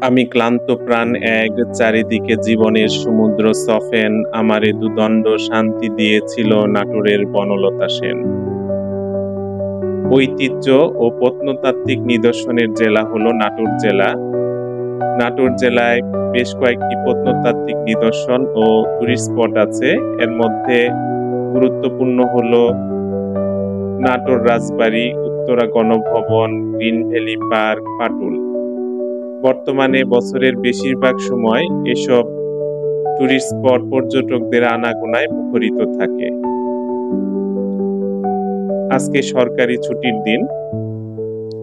আমি ক্লান্ত প্রাণ এক, চারিদিকে জীবনের সমুদ্র সফেন, আমারে দুদণ্ড শান্তি দিয়েছিল নাটোরের বনলতা সেন। ঐতিহ্য ও প্রত্নতাত্ত্বিক নিদর্শনের জেলা হলো নাটোর জেলা। নাটোর জেলায় বেশ কয়েকটি প্রত্নতাত্ত্বিক নিদর্শন ও টুরিস্ট স্পট আছে। এর মধ্যে গুরুত্বপূর্ণ হলো Natore Rajbari, Uttara Ganabhaban, green valley park, Patul. বর্তমানে বছরের বেশিরভাগ সময় এসব টুরিস্ট স্পট পর্যটকদের আনাগোনায় মুখরিত থাকে। আজকে সরকারি ছুটির দিন,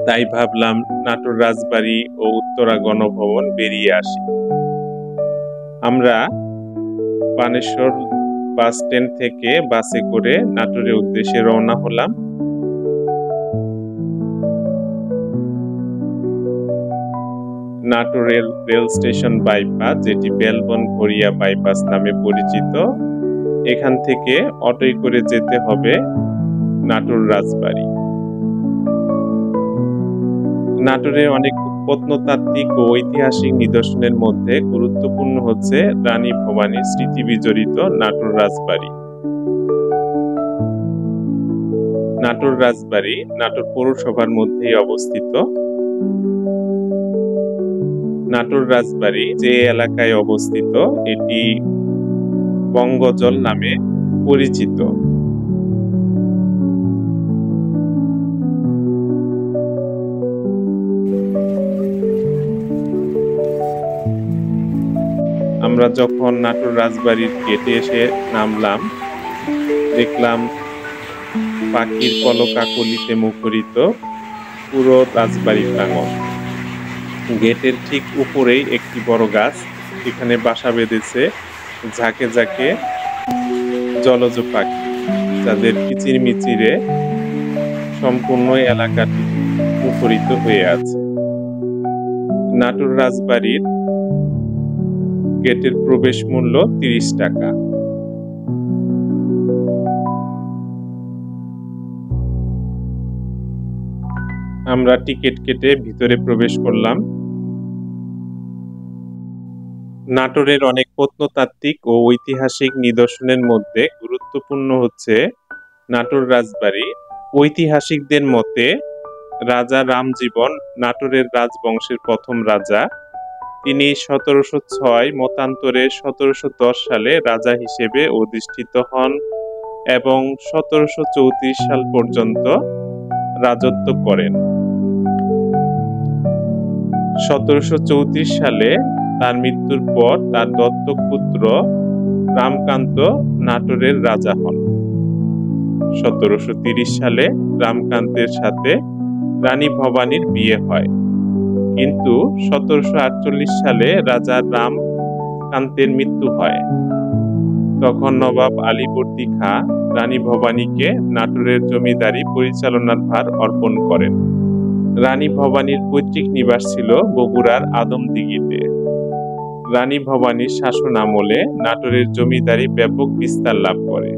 তাই ভাবলাম নাটোর রাজবাড়ি ও উত্তরা গণভবন বেরিয়ে আসি। আমরা বানেশ্বর বাস স্ট্যান্ড থেকে বাসে করে নাটোরের উদ্দেশ্যে রওনা হলাম। নাটোরের রেল স্টেশন বাইপাস, যেটি বেলবন ঘড়িয়া বাইপাস নামে পরিচিত, এখান থেকে অটোয় করে যেতে হবে নাটোর রাজবাড়ি। নাটোরের অনেক প্রত্নতাত্ত্বিক ও ঐতিহাসিক নিদর্শনের মধ্যে গুরুত্বপূর্ণ হচ্ছে রানী ভবানীর স্মৃতি বিজড়িত নাটোর রাজবাড়ি। নাটোর রাজবাড়ি নাটোর পৌরসভার মধ্যেই অবস্থিত। নাটোর রাজবাড়ি যে এলাকায় অবস্থিত, এটি বঙ্গজল নামে পরিচিত। আমরা যখন নাটোর রাজবাড়ির গেটে এসে নামলাম, দেখলাম পাখির কলকাকলিতে মুখরিত পুরো রাজবাড়ি প্রাঙ্গণ। গেটের ঠিক উপরেই একটি বড় গাছ, এখানে বাসা বেঁধেছে ঝাঁকে ঝাঁকে জলজ পাখি, যাদের কিচিরমিচিরে সম্পূর্ণ এলাকাটি মুখরিত হয়ে আছে। নাটোর রাজবাড়ির গেটের প্রবেশ মূল্য ৩০ টাকা। আমরা টিকিট কেটে ভিতরে প্রবেশ করলাম। নাটোরের অনেক প্রত্নতাত্ত্বিক ও ঐতিহাসিক নিদর্শনের মধ্যে গুরুত্বপূর্ণ হচ্ছে নাটোর রাজবাড়ি। ঐতিহাসিকদের মতে রাজা রামজীবন নাটোরের রাজবংশের প্রথম রাজা। তিনি ১৭০৬ মতান্তরে ১৭১০ সালে রাজা হিসেবে অধিষ্ঠিত হন এবং ১৭৩৪ সাল পর্যন্ত রাজত্ব করেন। ১৭৩৪ সালে তার মৃত্যুর পর তার দত্তক পুত্র রামকান্ত নাটোরের রাজা হন। ১৭৩০ সালে রামকান্তের সাথে রানী ভবানীর বিয়ে হয়, কিন্তু ১৭৪৮ সালে রাজা রামকান্তের মৃত্যু হয়। তখন নবাব আলীবর্দী খাঁ রানী ভবানীকে নাটোরের জমিদারি পরিচালনার ভার অর্পণ করেন। রানী ভবানীর পৈতৃক নিবাস ছিল বগুড়ার আদমদিঘিতে। রানী ভবানীর শাসন আমলে নাটোরের জমিদারি ব্যাপক বিস্তার লাভ করে।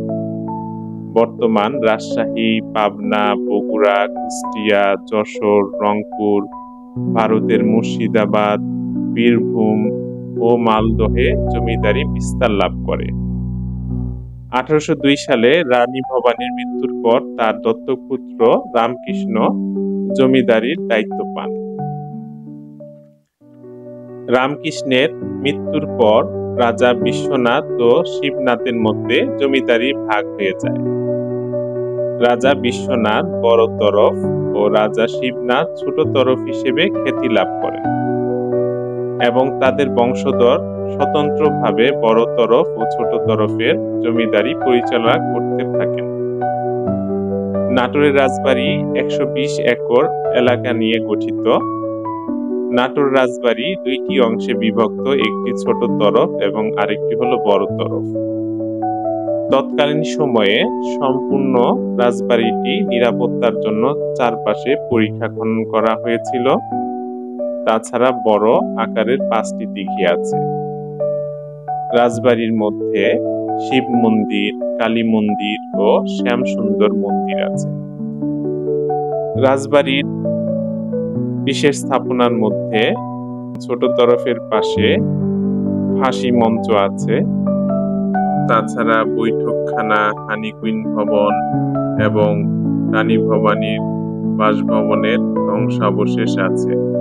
বর্তমান রাজশাহী, পাবনা, বগুড়া, কুষ্টিয়া, যশোর, রংপুর, ভারতের মুর্শিদাবাদ, বীরভূম ও মালদহে জমিদারি বিস্তার লাভ করে। ১৮০২ সালে রানী ভবানীর মৃত্যুর পর তার দত্তক পুত্র রামকৃষ্ণ জমিদারির দায়িত্ব পান। রামকৃষ্ণের মৃত্যুর পর রাজা বিশ্বনাথ ও শিবনাথের মধ্যে জমিদারি ভাগ হয়ে যায়। রাজা বিশ্বনাথ বড় তরফ ও রাজা শিবনাথ ছোট তরফ হিসেবে খ্যাতি লাভ করেন এবং তাদের বংশধর স্বতন্ত্রভাবে বড় তরফ ও ছোট তরফের জমিদারি পরিচালনা করতে থাকেন। নাটোরের রাজবাড়ি ১২০ একর এলাকা নিয়ে গঠিত। নাটোর রাজবাড়ি দুইটি অংশে বিভক্ত, একটি ছোট তরফ এবং আরেকটি হলো বড় তরফ। তৎকালীন সময়ে সম্পূর্ণ রাজবাড়িটি নিরাপত্তার জন্য চারপাশে পরিখা খনন করা হয়েছিল। তাছাড়া বড় আকারের ৫টি দিঘি আছে। রাজবাড়ির মধ্যে শিব মন্দির, কালী মন্দির ও শ্যামসুন্দর মন্দির আছে। রাজবাড়ির বিশেষ স্থাপনার মধ্যে ছোট তরফের পাশে ফাঁসি মঞ্চ আছে। তাছাড়া বৈঠকখানা, হানিকুইন ভবন এবং রানী ভবানীর বাসভবনের ধ্বংসাবশেষ আছে।